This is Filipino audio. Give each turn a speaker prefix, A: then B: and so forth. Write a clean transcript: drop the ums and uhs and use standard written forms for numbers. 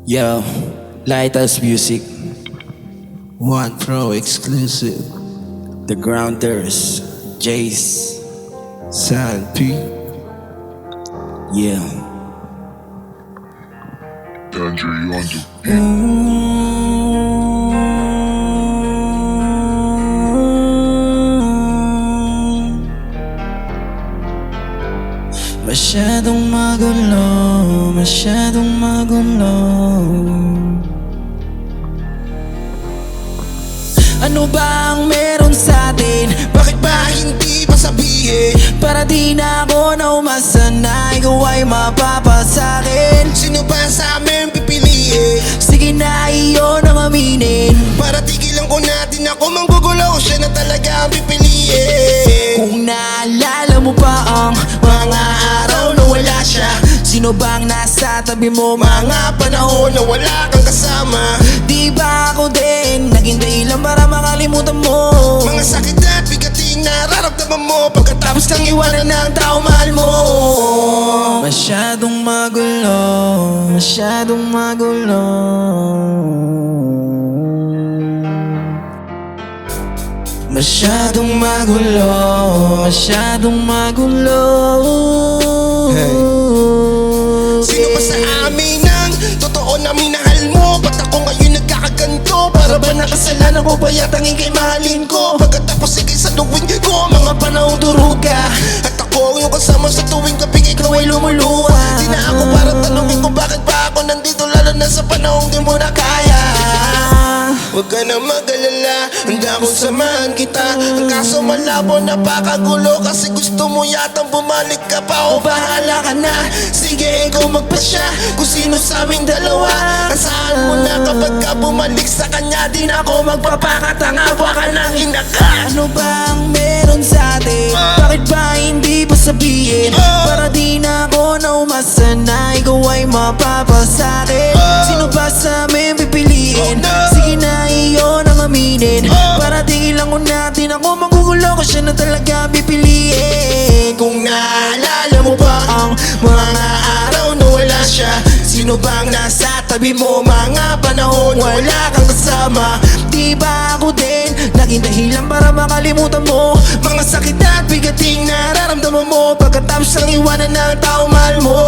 A: Yo, Lighthouse Music,
B: One Pro exclusive.
A: The Grounders, Jace,
B: San P.
A: yeah.
C: Danger, you on the
A: Masyadong magulo, masyadong magulo. Ano ba ang meron sa atin? Bakit ba hindi pa sabihin? Para di na ako naumasa na ikaw ay mapapasakin.
B: Sino ba sa amin pipiliin?
A: Sige na, iyon ang aminin.
B: Para tigilan ko natin ako manggugulo, siya na talaga ang pipiliin.
A: Kung naalala mo pa ang mga araw na wala siya, sino bang nasa tabi mo?
B: Mga panahon na wala kang kasama,
A: Di ba ako din naging dahilan para makalimutan mo?
B: mga sakit at bigating nararamdaman mo pagkatapos kang iwanan ng tao mahal mo.
A: Masyadong magulo, masyadong magulo. Masyadong magulo, masyadong magulo.
B: Hey. Sino ba sa amin ang totoo na minahal mo? Ba't ako ngayon nagkakaganto? Para ba nakasalanan ko ba yata ngingay mahalin ko? Pagkatapos sige sa tuwing ko, mga panahong duruga, at ako yung kasama sa tuwing kapig ikaw ay lumuluha. Di na ako para tanungin kung bakit ba ako nandito, lalo na sa panahong di mo na kaya. Huwag ka na mag-alala, handa akong samahan kita. Ang kaso malabo, napakagulo, kasi gusto mo yatang bumalik ka pa. O bahala ka na, sige ikaw magpasya kung sino sa aming dalawa. Asahan mo na kapag ka bumalik sa kanya, di na ako magpapakatanga, baka nang inaka.
A: Ano bang meron sa atin? Bakit ba hindi pa sabihin? Para di na ako naumasa na ikaw ay mapapasakin. Sino ba sa amin pipiliin? Sige na, iyon ang aminin. Para tigilan ko natin ako magugulo ko, siya na talaga pipiliin.
B: Kung naalala mo ba ang mga araw na wala siya, sino bang nasa tabi mo? Mga panahon wala kang kasama,
A: Di ba ako din naging dahilan para makalimutan mo?
B: mga sakit at bigating nararamdaman mo pagkatapos ng iwanan ng tao mahal mo.